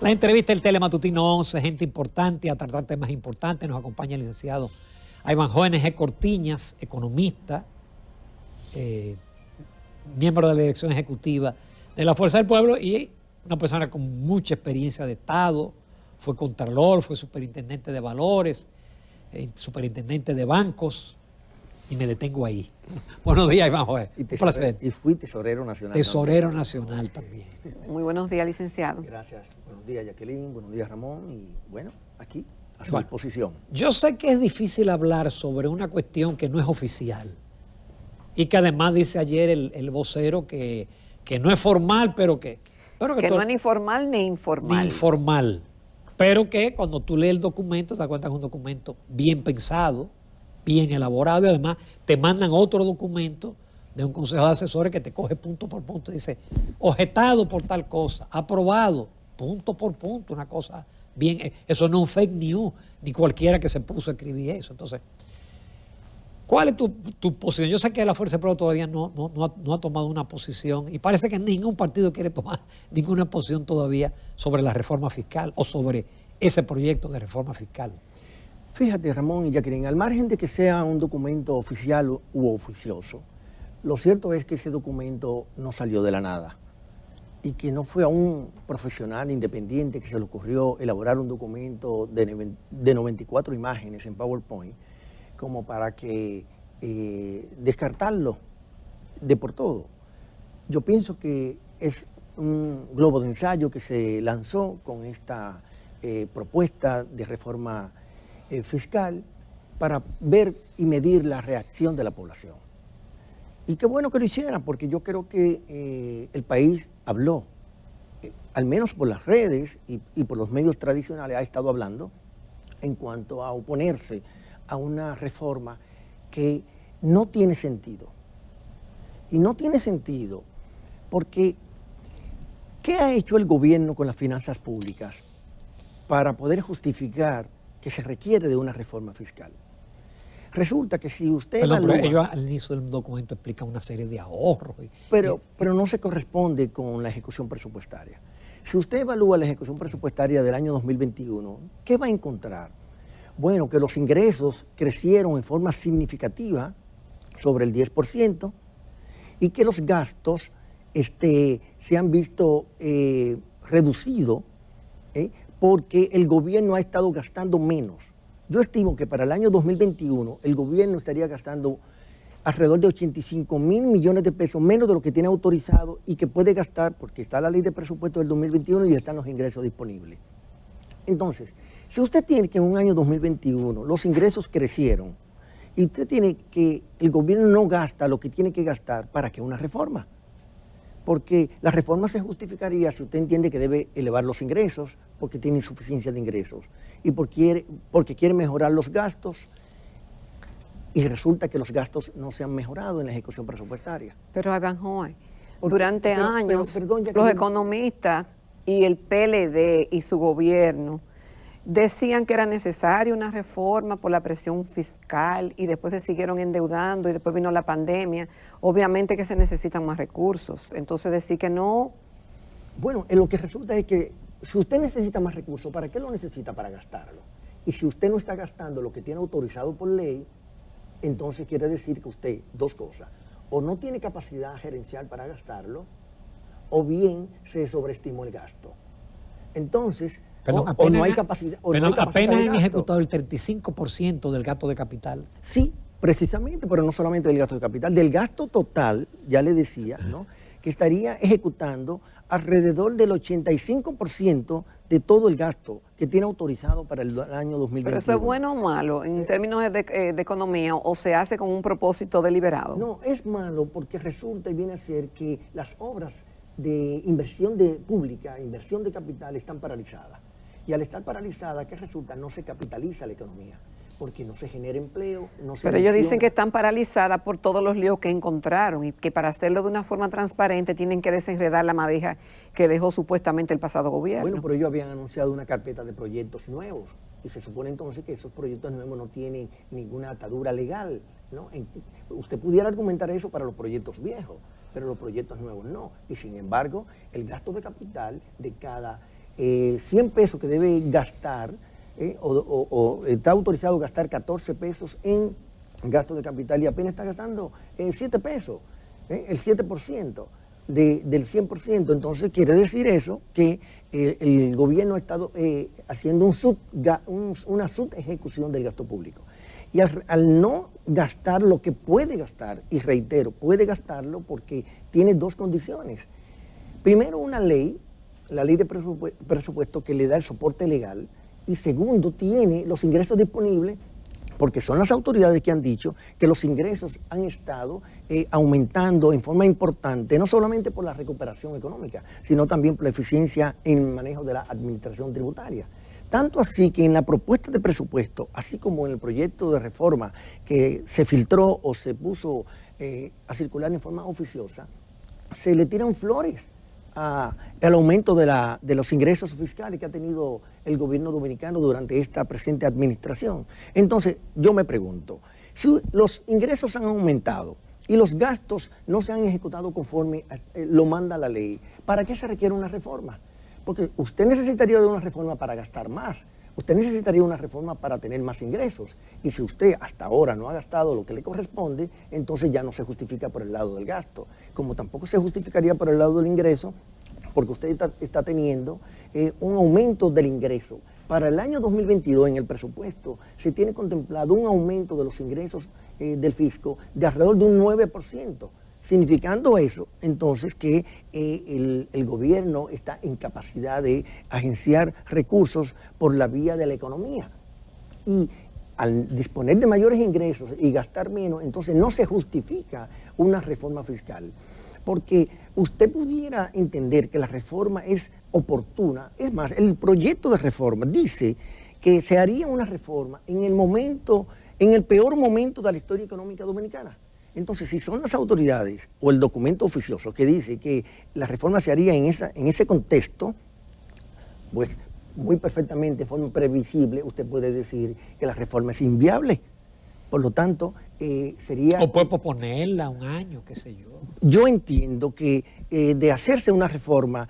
La entrevista del Telematutino 11, gente importante a tratar temas importantes. Nos acompaña el licenciado Iván J. Cortiñas, economista, miembro de la dirección ejecutiva de la Fuerza del Pueblo y una persona con mucha experiencia de Estado. Fue contralor, fue superintendente de valores, superintendente de bancos, y me detengo ahí. Buenos días, Iván J. Un placer. Y fui tesorero nacional. Tesorero nacional también. Muy buenos días, licenciado. Gracias. Buenos días, Jacqueline. Buenos días, Ramón. Y bueno, aquí, a su disposición. Yo sé que es difícil hablar sobre una cuestión que no es oficial y que además dice ayer el vocero que no es formal, pero que no es ni formal ni informal. Ni informal. Pero que cuando tú lees el documento, te das cuenta que es un documento bien pensado, bien elaborado, y además te mandan otro documento de un consejo de asesores que te coge punto por punto y dice, objetado por tal cosa, aprobado, punto por punto, una cosa bien. Eso no es un fake news, ni cualquiera que se puso a escribir eso. Entonces, ¿cuál es tu posición? Yo sé que la Fuerza del Pueblo todavía no ha tomado una posición y parece que ningún partido quiere tomar ninguna posición todavía sobre la reforma fiscal o sobre ese proyecto de reforma fiscal. Fíjate, Ramón y Jacqueline, al margen de que sea un documento oficial u oficioso, lo cierto es que ese documento no salió de la nada y que no fue a un profesional independiente que se le ocurrió elaborar un documento de 94 imágenes en PowerPoint como para que descartarlo de por todo. Yo pienso que es un globo de ensayo que se lanzó con esta propuesta de reforma fiscal para ver y medir la reacción de la población. Y qué bueno que lo hicieran, porque yo creo que el país habló, al menos por las redes y por los medios tradicionales, ha estado hablando en cuanto a oponerse a una reforma que no tiene sentido. Y no tiene sentido porque ¿qué ha hecho el gobierno con las finanzas públicas para poder justificar que se requiere de una reforma fiscal? Resulta que si usted pero ellos al inicio del documento explican una serie de ahorros. Pero no se corresponde con la ejecución presupuestaria. Si usted evalúa la ejecución presupuestaria del año 2021, ¿qué va a encontrar? Bueno, que los ingresos crecieron en forma significativa sobre el 10% y que los gastos se han visto reducidos porque el gobierno ha estado gastando menos. Yo estimo que para el año 2021 el gobierno estaría gastando alrededor de 85.000 millones de pesos menos de lo que tiene autorizado y que puede gastar porque está la ley de presupuesto del 2021 y están los ingresos disponibles. Entonces, si usted tiene que en un año 2021 los ingresos crecieron y usted tiene que el gobierno no gasta lo que tiene que gastar, ¿para qué una reforma? Porque la reforma se justificaría si usted entiende que debe elevar los ingresos porque tiene insuficiencia de ingresos y porque quiere mejorar los gastos y resulta que los gastos no se han mejorado en la ejecución presupuestaria. Pero Iván J., durante años los economistas y el PLD y su gobierno decían que era necesaria una reforma por la presión fiscal y después se siguieron endeudando y después vino la pandemia. Obviamente que se necesitan más recursos. Entonces decir que no... Bueno, lo que resulta es que si usted necesita más recursos, ¿para qué lo necesita? Para gastarlo. Y si usted no está gastando lo que tiene autorizado por ley, entonces quiere decir que usted, dos cosas, o no tiene capacidad gerencial para gastarlo, o bien se sobreestimó el gasto. Entonces... o no hay capacidad. Apenas han ejecutado el 35% del gasto de capital. Sí, precisamente, pero no solamente del gasto de capital, del gasto total, ya le decía, ¿no? Que estaría ejecutando alrededor del 85% de todo el gasto que tiene autorizado para el año 2021. ¿Pero eso es bueno o malo en términos de economía o se hace con un propósito deliberado? No, es malo porque resulta y viene a ser que las obras de inversión pública, inversión de capital están paralizadas. Y al estar paralizada, ¿qué resulta? No se capitaliza la economía, porque no se genera empleo, no se... Pero ellos dicen que están paralizadas por todos los líos que encontraron y que para hacerlo de una forma transparente tienen que desenredar la madeja que dejó supuestamente el pasado gobierno. Bueno, pero ellos habían anunciado una carpeta de proyectos nuevos y se supone entonces que esos proyectos nuevos no tienen ninguna atadura legal, ¿no? Usted pudiera argumentar eso para los proyectos viejos, pero los proyectos nuevos no. Y sin embargo, el gasto de capital de cada 100 pesos que debe gastar, o está autorizado a gastar 14 pesos en gasto de capital y apenas está gastando 7 pesos, el 7% del 100%. Entonces quiere decir eso que el gobierno ha estado haciendo una subejecución del gasto público. Y al no gastar lo que puede gastar, y reitero, puede gastarlo porque tiene dos condiciones. Primero, una ley, la ley de presupuesto que le da el soporte legal, y segundo, tiene los ingresos disponibles, porque son las autoridades que han dicho que los ingresos han estado aumentando en forma importante, no solamente por la recuperación económica, sino también por la eficiencia en el manejo de la administración tributaria. Tanto así que en la propuesta de presupuesto, así como en el proyecto de reforma que se filtró o se puso a circular en forma oficiosa, se le tiran flores al aumento de los ingresos fiscales que ha tenido el gobierno dominicano durante esta presente administración. Entonces, yo me pregunto, si los ingresos han aumentado y los gastos no se han ejecutado conforme lo manda la ley, ¿para qué se requiere una reforma? Porque usted necesitaría de una reforma para gastar más, usted necesitaría una reforma para tener más ingresos. Y si usted hasta ahora no ha gastado lo que le corresponde, entonces ya no se justifica por el lado del gasto. Como tampoco se justificaría por el lado del ingreso, porque usted está teniendo un aumento del ingreso. Para el año 2022 en el presupuesto se tiene contemplado un aumento de los ingresos del fisco de alrededor de un 9%. Significando eso, entonces, que el gobierno está en capacidad de agenciar recursos por la vía de la economía. Y al disponer de mayores ingresos y gastar menos, entonces no se justifica una reforma fiscal. Porque usted pudiera entender que la reforma es oportuna. Es más, el proyecto de reforma dice que se haría una reforma en el peor momento de la historia económica dominicana. Entonces, si son las autoridades o el documento oficioso que dice que la reforma se haría en ese contexto, pues muy perfectamente, de forma previsible, usted puede decir que la reforma es inviable. Por lo tanto, sería... O puede posponerla un año, qué sé yo. Yo entiendo que de hacerse una reforma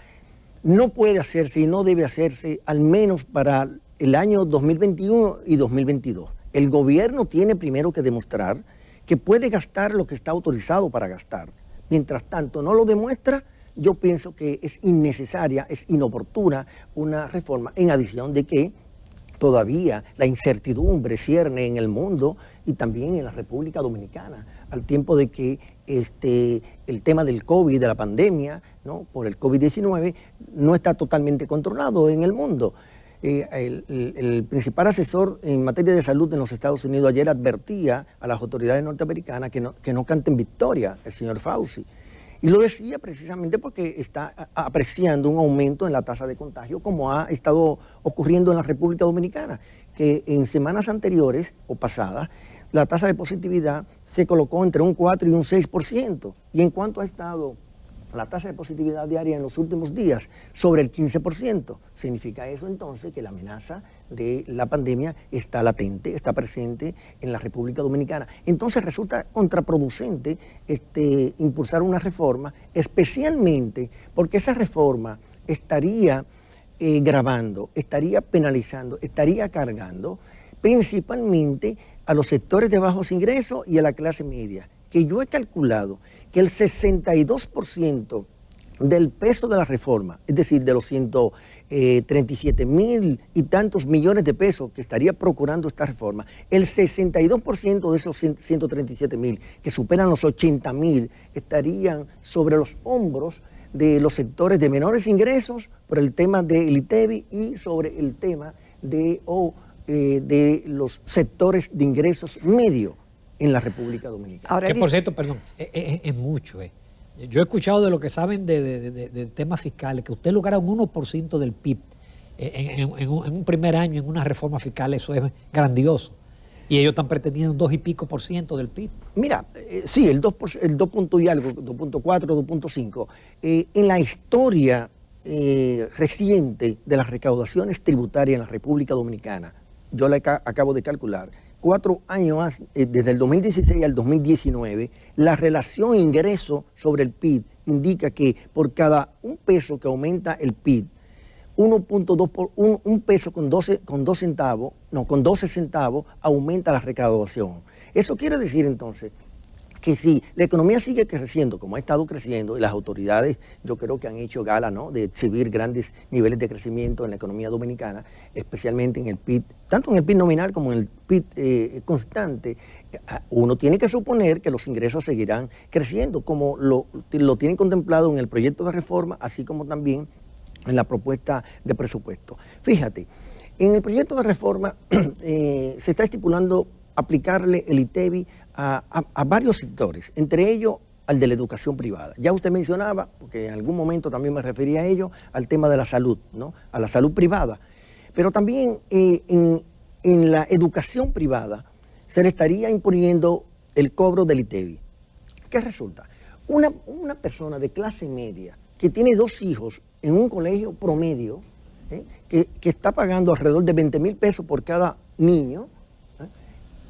no puede hacerse y no debe hacerse al menos para el año 2021 y 2022. El gobierno tiene primero que demostrar que puede gastar lo que está autorizado para gastar. Mientras tanto no lo demuestra, yo pienso que es innecesaria, es inoportuna una reforma, en adición de que todavía la incertidumbre cierne en el mundo y también en la República Dominicana, al tiempo de que el tema del COVID, de la pandemia, ¿no?, por el COVID-19, no está totalmente controlado en el mundo. El principal asesor en materia de salud en los Estados Unidos ayer advertía a las autoridades norteamericanas que no canten victoria, el señor Fauci. Y lo decía precisamente porque está apreciando un aumento en la tasa de contagio, como ha estado ocurriendo en la República Dominicana, que en semanas anteriores o pasadas, la tasa de positividad se colocó entre un 4 y un 6%. Y en cuanto ha estado la tasa de positividad diaria en los últimos días, sobre el 15%. Significa eso entonces que la amenaza de la pandemia está latente, está presente en la República Dominicana. Entonces resulta contraproducente impulsar una reforma, especialmente porque esa reforma estaría gravando, estaría penalizando, estaría cargando principalmente a los sectores de bajos ingresos y a la clase media, que yo he calculado que el 62% del peso de la reforma, es decir, de los 137,000 y tantos millones de pesos que estaría procurando esta reforma, el 62% de esos 137,000, que superan los 80,000, estarían sobre los hombros de los sectores de menores ingresos por el tema del ITEVI y sobre el tema de los sectores de ingresos medios en la República Dominicana. Ahora que por cierto, perdón, es mucho. Yo he escuchado de lo que saben de temas fiscales, que usted lograra un 1% del PIB en un primer año en una reforma fiscal, eso es grandioso. Y ellos están pretendiendo un 2 y pico por ciento del PIB. Mira, sí, el 2 punto y algo, 2.4, 2.5. En la historia reciente de las recaudaciones tributarias en la República Dominicana, yo la acabo de calcular, 4 años desde el 2016 al 2019, la relación ingreso sobre el PIB indica que por cada un peso que aumenta el PIB, 1.2 por un peso con 12 centavos, no, con 12 centavos aumenta la recaudación. Eso quiere decir entonces que si la economía sigue creciendo como ha estado creciendo, y las autoridades yo creo que han hecho gala, ¿no?, de exhibir grandes niveles de crecimiento en la economía dominicana, especialmente en el PIB, tanto en el PIB nominal como en el PIB constante, uno tiene que suponer que los ingresos seguirán creciendo, como lo tienen contemplado en el proyecto de reforma, así como también en la propuesta de presupuesto. Fíjate, en el proyecto de reforma se está estipulando aplicarle el ITEVI a varios sectores, entre ellos al de la educación privada. Ya usted mencionaba, porque en algún momento también me refería a ello, al tema de la salud, ¿no?, a la salud privada. Pero también en la educación privada se le estaría imponiendo el cobro del ITEVI. ¿Qué resulta? Una persona de clase media que tiene 2 hijos en un colegio promedio, que está pagando alrededor de 20,000 pesos por cada niño,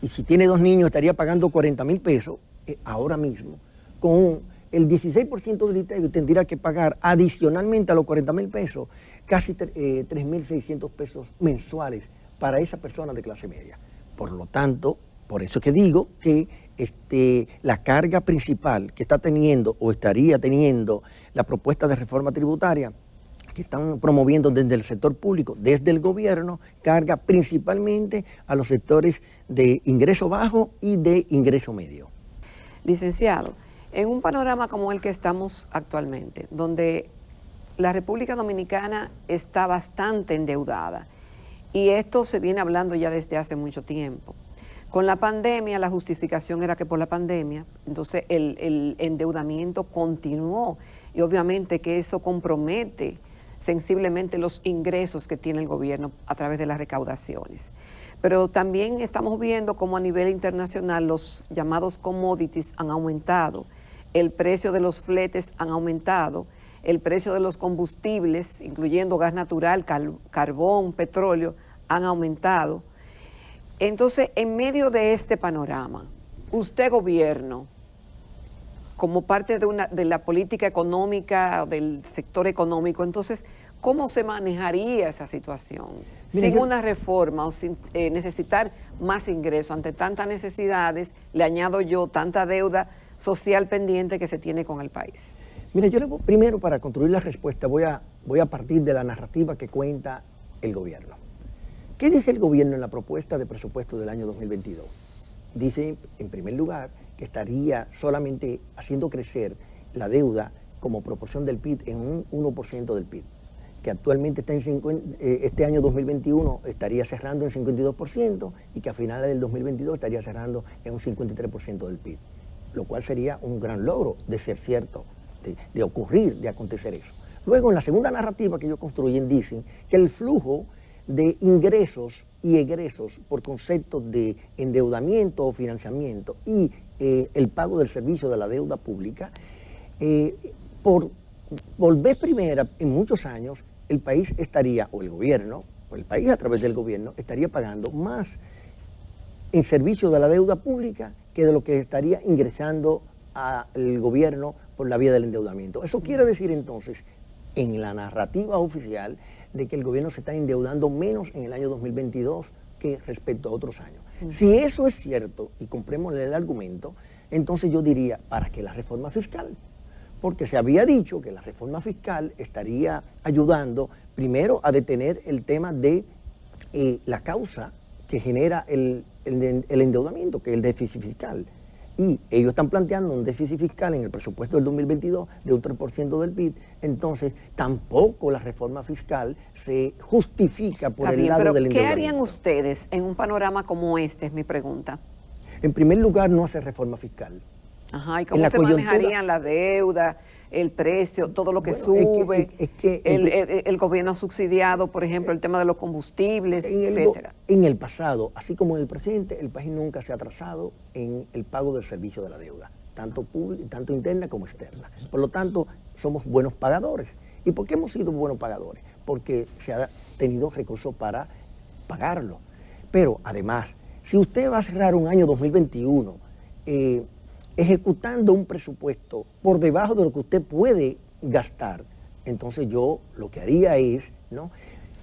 y si tiene 2 niños estaría pagando 40,000 pesos, ahora mismo, con el 16% del ITEVI tendría que pagar adicionalmente a los 40,000 pesos, casi 3,600 pesos mensuales para esa persona de clase media. Por lo tanto, por eso que digo que la carga principal que está teniendo o estaría teniendo la propuesta de reforma tributaria que están promoviendo desde el sector público, desde el gobierno, carga principalmente a los sectores de ingreso bajo y de ingreso medio. Licenciado, en un panorama como el que estamos actualmente, donde la República Dominicana está bastante endeudada, y esto se viene hablando ya desde hace mucho tiempo. Con la pandemia, la justificación era que por la pandemia, entonces el endeudamiento continuó, y obviamente que eso compromete sensiblemente los ingresos que tiene el gobierno a través de las recaudaciones. Pero también estamos viendo cómo a nivel internacional los llamados commodities han aumentado, el precio de los fletes han aumentado, el precio de los combustibles, incluyendo gas natural, carbón, petróleo, han aumentado. Entonces, en medio de este panorama, usted, gobierno, como parte de la política económica, del sector económico, entonces, ¿cómo se manejaría esa situación? Sin una reforma o sin necesitar más ingresos ante tantas necesidades, le añado yo, tanta deuda social pendiente que se tiene con el país. Mira, yo primero, para construir la respuesta, voy a partir de la narrativa que cuenta el gobierno. ¿Qué dice el gobierno en la propuesta de presupuesto del año 2022? Dice, en primer lugar, que estaría solamente haciendo crecer la deuda como proporción del PIB en un 1% del PIB, que actualmente está en este año 2021 estaría cerrando en 52% y que a finales del 2022 estaría cerrando en un 53% del PIB, lo cual sería un gran logro de ser cierto, de ocurrir, de acontecer eso. Luego, en la segunda narrativa que ellos construyen, dicen que el flujo de ingresos y egresos por conceptos de endeudamiento o financiamiento y el pago del servicio de la deuda pública, por vez primera en muchos años, el país estaría, o el gobierno, o el país a través del gobierno, estaría pagando más en servicio de la deuda pública que de lo que estaría ingresando al gobierno por la vía del endeudamiento. Eso quiere decir entonces, en la narrativa oficial, de que el gobierno se está endeudando menos en el año 2022 que respecto a otros años. Si eso es cierto, y compremos el argumento, entonces yo diría, ¿para qué la reforma fiscal? Porque se había dicho que la reforma fiscal estaría ayudando primero a detener el tema de la causa que genera el endeudamiento, que es el déficit fiscal. Y ellos están planteando un déficit fiscal en el presupuesto del 2022 de un 3% del PIB, entonces tampoco la reforma fiscal se justifica por el lado del endeudamiento. ¿Qué harían ustedes en un panorama como este, es mi pregunta? En primer lugar, no hacer reforma fiscal. Ajá, ¿y cómo se manejarían la deuda, el precio, todo lo que sube, el gobierno subsidiado, por ejemplo, el tema de los combustibles, etcétera? En el pasado, así como en el presente, el país nunca se ha atrasado en el pago del servicio de la deuda, tanto interna como externa. Por lo tanto, somos buenos pagadores. ¿Y por qué hemos sido buenos pagadores? Porque se ha tenido recursos para pagarlo. Pero además, si usted va a cerrar un año 2021 ejecutando un presupuesto por debajo de lo que usted puede gastar, entonces yo lo que haría es ¿no?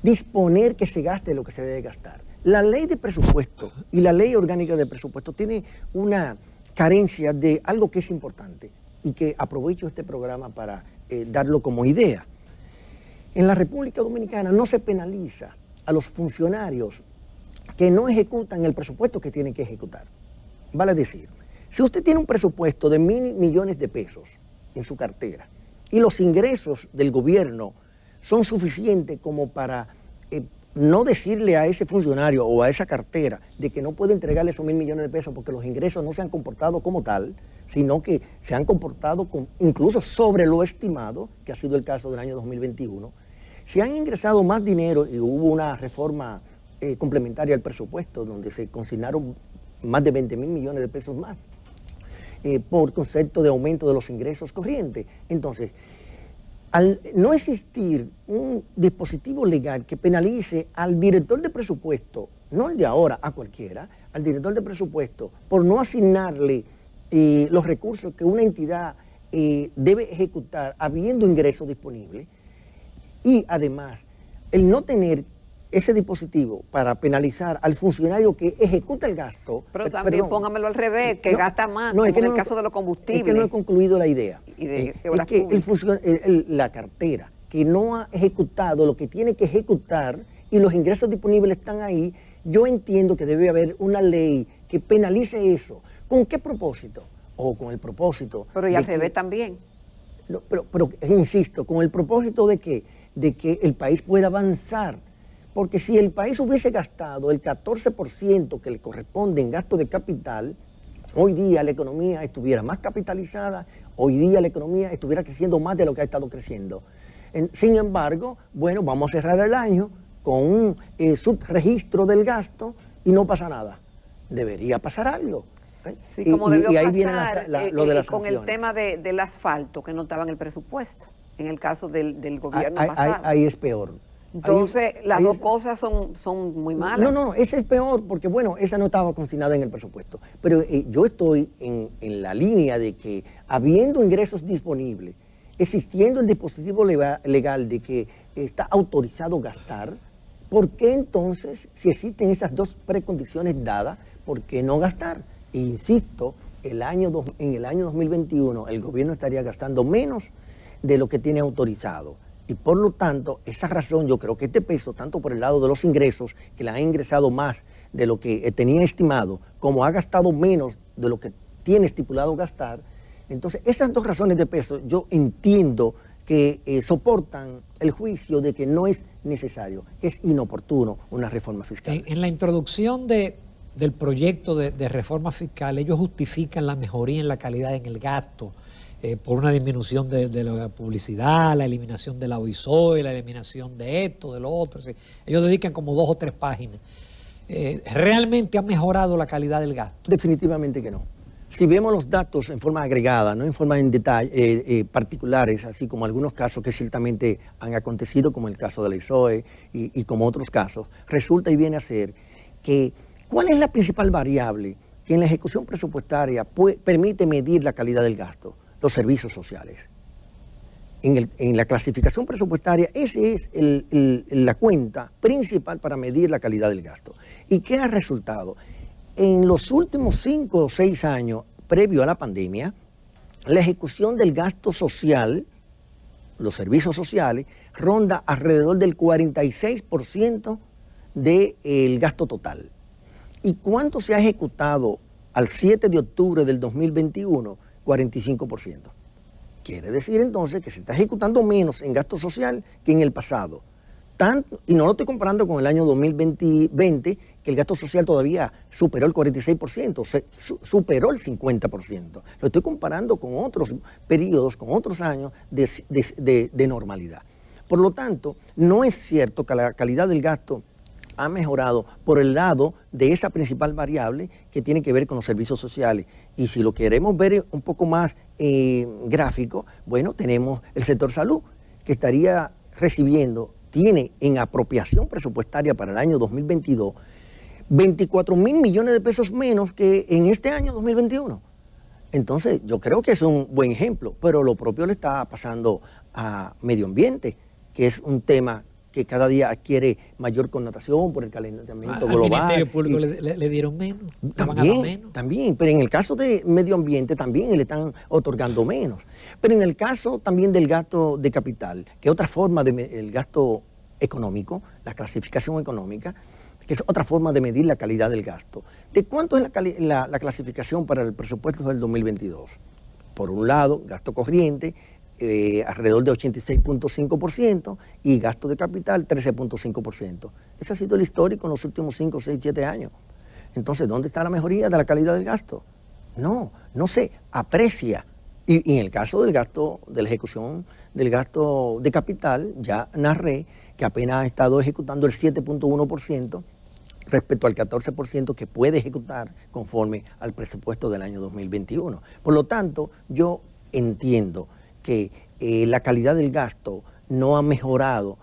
Disponer que se gaste lo que se debe gastar. La ley de presupuesto y la ley orgánica de presupuesto tiene una carencia de algo que es importante y que aprovecho este programa para darlo como idea. En la República Dominicana no se penaliza a los funcionarios que no ejecutan el presupuesto que tienen que ejecutar. Vale decir, si usted tiene un presupuesto de 1.000 millones de pesos en su cartera y los ingresos del gobierno son suficientes como para no decirle a ese funcionario o a esa cartera de que no puede entregarle esos 1.000 millones de pesos porque los ingresos no se han comportado como tal, sino que se han comportado incluso sobre lo estimado, que ha sido el caso del año 2021. Se han ingresado más dinero y hubo una reforma complementaria al presupuesto donde se consignaron más de 20.000 millones de pesos más por concepto de aumento de los ingresos corrientes. Entonces, al no existir un dispositivo legal que penalice al director de presupuesto, no el de ahora, a cualquiera, al director de presupuesto, por no asignarle los recursos que una entidad debe ejecutar habiendo ingresos disponibles, y además el no tener ese dispositivo para penalizar al funcionario que ejecuta el gasto. Pero también póngamelo al revés, que gasta más, como en el caso de los combustibles. Es que no he concluido la idea. Y es que la cartera que no ha ejecutado lo que tiene que ejecutar y los ingresos disponibles están ahí, yo entiendo que debe haber una ley que penalice eso. ¿Con qué propósito? O con el propósito... Pero y al revés también. No, pero insisto, con el propósito de que el país pueda avanzar. Porque si el país hubiese gastado el 14% que le corresponde en gasto de capital, hoy día la economía estuviera más capitalizada, hoy día la economía estuviera creciendo más de lo que ha estado creciendo. Sin embargo, bueno, vamos a cerrar el año con un subregistro del gasto y no pasa nada. Debería pasar algo. Sí, como debió pasar lo de las con sanciones. El tema del asfalto, que no estaba en el presupuesto, en el caso del gobierno pasado. Ahí es peor. Entonces, las dos cosas son muy malas. No, esa es peor porque, bueno, esa no estaba consignada en el presupuesto. Pero yo estoy en la línea de que, habiendo ingresos disponibles, existiendo el dispositivo legal de que está autorizado gastar, ¿por qué entonces, si existen esas dos precondiciones dadas, por qué no gastar? E insisto, en el año 2021 el gobierno estaría gastando menos de lo que tiene autorizado. Y por lo tanto, esa razón, yo creo que este peso, tanto por el lado de los ingresos, que le han ingresado más de lo que tenía estimado, como ha gastado menos de lo que tiene estipulado gastar, entonces esas dos razones de peso yo entiendo que soportan el juicio de que no es necesario, que es inoportuno una reforma fiscal. En la introducción del proyecto de reforma fiscal, ellos justifican la mejoría en la calidad en el gasto, por una disminución de la publicidad, la eliminación de la OISOE, la eliminación de esto, de lo otro. Ellos dedican como 2 o 3 páginas. ¿Realmente ha mejorado la calidad del gasto? Definitivamente que no. Si vemos los datos en forma agregada, no en forma en detalle, particulares, así como algunos casos que ciertamente han acontecido, como el caso de la OISOE y como otros casos, resulta y viene a ser que ¿cuál es la principal variable que en la ejecución presupuestaria permite medir la calidad del gasto? Los servicios sociales. En la clasificación presupuestaria, esa es la cuenta principal para medir la calidad del gasto. ¿Y qué ha resultado? En los últimos 5 o 6 años, previo a la pandemia, la ejecución del gasto social, los servicios sociales, ronda alrededor del 46% del gasto total. ¿Y cuánto se ha ejecutado al 7 de octubre del 2021? 45%. Quiere decir entonces que se está ejecutando menos en gasto social que en el pasado. Y no lo estoy comparando con el año 2020, que el gasto social todavía superó el 46%, superó el 50%. Lo estoy comparando con otros periodos, con otros años de normalidad. Por lo tanto, no es cierto que la calidad del gasto ha mejorado por el lado de esa principal variable que tiene que ver con los servicios sociales. Y si lo queremos ver un poco más gráfico, bueno, tenemos el sector salud, que estaría recibiendo, tiene en apropiación presupuestaria para el año 2022, 24.000 millones de pesos menos que en este año 2021. Entonces, yo creo que es un buen ejemplo, pero lo propio le está pasando a medio ambiente, que es un tema que cada día adquiere mayor connotación por el calentamiento global. Al Ministerio Público le dieron menos. También, pero en el caso de medio ambiente también le están otorgando menos. Pero en el caso también del gasto de capital, que es otra forma del gasto económico, la clasificación económica, que es otra forma de medir la calidad del gasto. ¿De cuánto es la clasificación para el presupuesto del 2022? Por un lado, gasto corriente, alrededor de 86.5% y gasto de capital 13.5%. Ese ha sido el histórico en los últimos 5, 6, 7 años. Entonces, ¿dónde está la mejoría de la calidad del gasto? No se aprecia. Y en el caso del gasto, de la ejecución del gasto de capital, ya narré que apenas ha estado ejecutando el 7.1% respecto al 14% que puede ejecutar conforme al presupuesto del año 2021. Por lo tanto, yo entiendo que la calidad del gasto no ha mejorado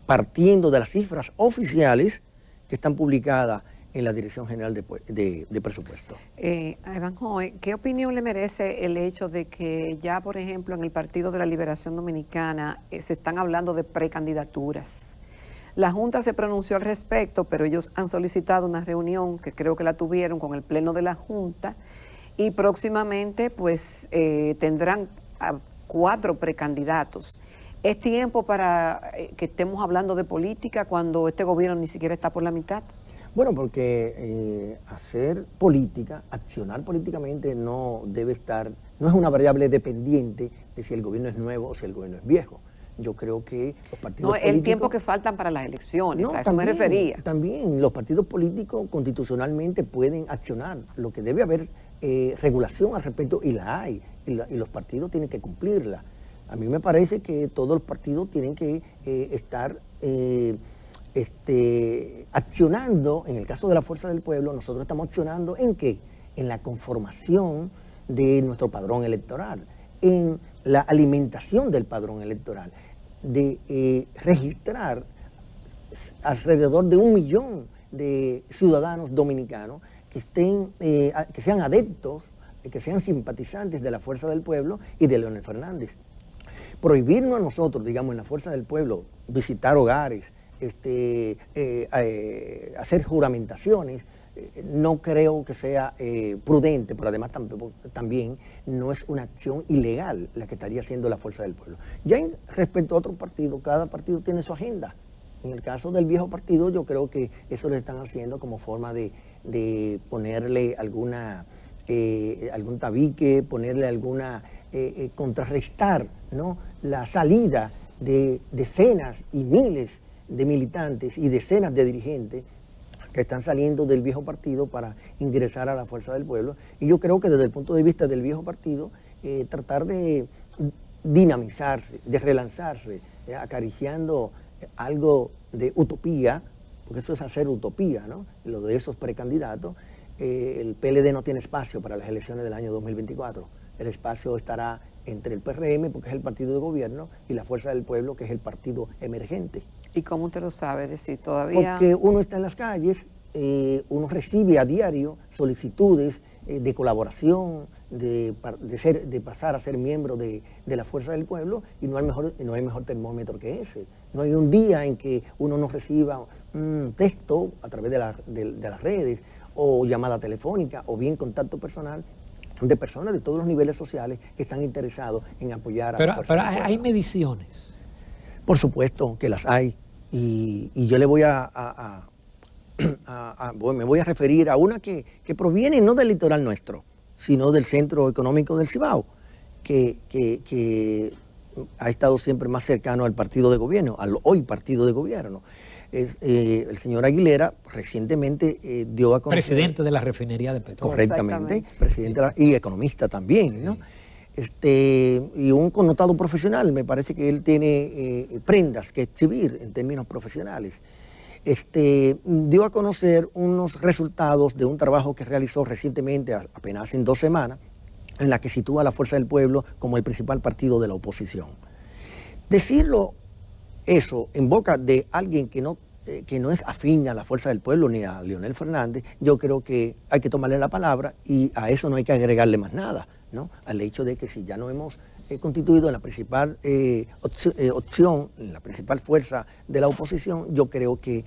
partiendo de las cifras oficiales que están publicadas en la Dirección General de Presupuesto. Evanjoe, ¿qué opinión le merece el hecho de que ya, por ejemplo, en el Partido de la Liberación Dominicana se están hablando de precandidaturas? La Junta se pronunció al respecto, pero ellos han solicitado una reunión, que creo que la tuvieron con el Pleno de la Junta, y próximamente pues tendrán 4 precandidatos. ¿Es tiempo para que estemos hablando de política cuando este gobierno ni siquiera está por la mitad? Bueno, porque hacer política, accionar políticamente no es una variable dependiente de si el gobierno es nuevo o si el gobierno es viejo. Yo creo que los partidos políticos... el tiempo que faltan para las elecciones, a eso me refería. También los partidos políticos constitucionalmente pueden accionar. Lo que debe haber regulación al respecto, y la hay, y los partidos tienen que cumplirla. A mí me parece que todos los partidos tienen que estar accionando. En el caso de la Fuerza del Pueblo, nosotros estamos accionando ¿en qué? En la conformación de nuestro padrón electoral, en la alimentación del padrón electoral, de registrar alrededor de 1 millón de ciudadanos dominicanos que sean adeptos, que sean simpatizantes de la Fuerza del Pueblo y de Leonel Fernández. Prohibirnos a nosotros, digamos, en la Fuerza del Pueblo, visitar hogares, hacer juramentaciones, no creo que sea prudente, pero además también no es una acción ilegal la que estaría haciendo la Fuerza del Pueblo. Ya respecto a otros partidos, cada partido tiene su agenda. En el caso del viejo partido, yo creo que eso lo están haciendo como forma de ponerle algún tabique, ponerle contrarrestar, ¿no?, la salida de decenas y miles de militantes y decenas de dirigentes que están saliendo del viejo partido para ingresar a la Fuerza del Pueblo. Y yo creo que desde el punto de vista del viejo partido, tratar de dinamizarse, de relanzarse, acariciando algo de utopía, porque eso es hacer utopía, ¿no?, lo de esos precandidatos. El PLD no tiene espacio para las elecciones del año 2024. El espacio estará entre el PRM, porque es el partido de gobierno, y la Fuerza del Pueblo, que es el partido emergente. ¿Y cómo usted lo sabe? Decir, todavía... Porque uno está en las calles, uno recibe a diario solicitudes de colaboración, de pasar a ser miembro de la Fuerza del Pueblo, y no hay mejor termómetro que ese. No hay un día en que uno no reciba un texto a través de las redes, o llamada telefónica, o bien contacto personal, de personas de todos los niveles sociales que están interesados en apoyar a la Fuerza del Pueblo. Hay mediciones. Por supuesto que las hay, y yo le voy me voy a referir a una que proviene no del litoral nuestro, sino del Centro Económico del Cibao, que ha estado siempre más cercano al partido de gobierno, al hoy partido de gobierno. El señor Aguilera recientemente dio a conocer... Presidente de la refinería de petróleo. Correctamente, presidente y economista también, ¿no? Y un connotado profesional. Me parece que él tiene prendas que exhibir en términos profesionales. Dio a conocer unos resultados de un trabajo que realizó recientemente, apenas en 2 semanas, en la que sitúa a la Fuerza del Pueblo como el principal partido de la oposición. Decirlo eso en boca de alguien que no es afín a la Fuerza del Pueblo ni a Leonel Fernández, yo creo que hay que tomarle la palabra, y a eso no hay que agregarle más nada, ¿no?, al hecho de que si ya no hemos constituido en la principal opción, en la principal fuerza de la oposición, yo creo que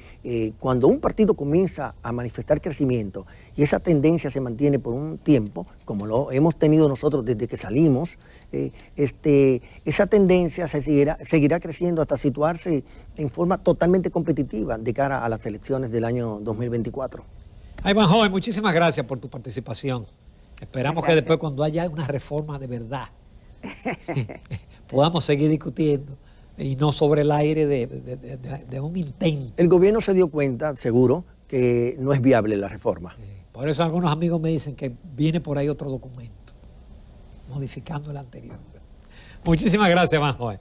cuando un partido comienza a manifestar crecimiento y esa tendencia se mantiene por un tiempo, como lo hemos tenido nosotros desde que salimos, esa tendencia seguirá creciendo hasta situarse en forma totalmente competitiva de cara a las elecciones del año 2024. Iván Joven, muchísimas gracias por tu participación. Esperamos que después, cuando haya una reforma de verdad, podamos seguir discutiendo y no sobre el aire de un intento. El gobierno se dio cuenta, seguro, que no es viable la reforma. Por eso algunos amigos me dicen que viene por ahí otro documento, modificando el anterior. Muchísimas gracias, Iván Joven.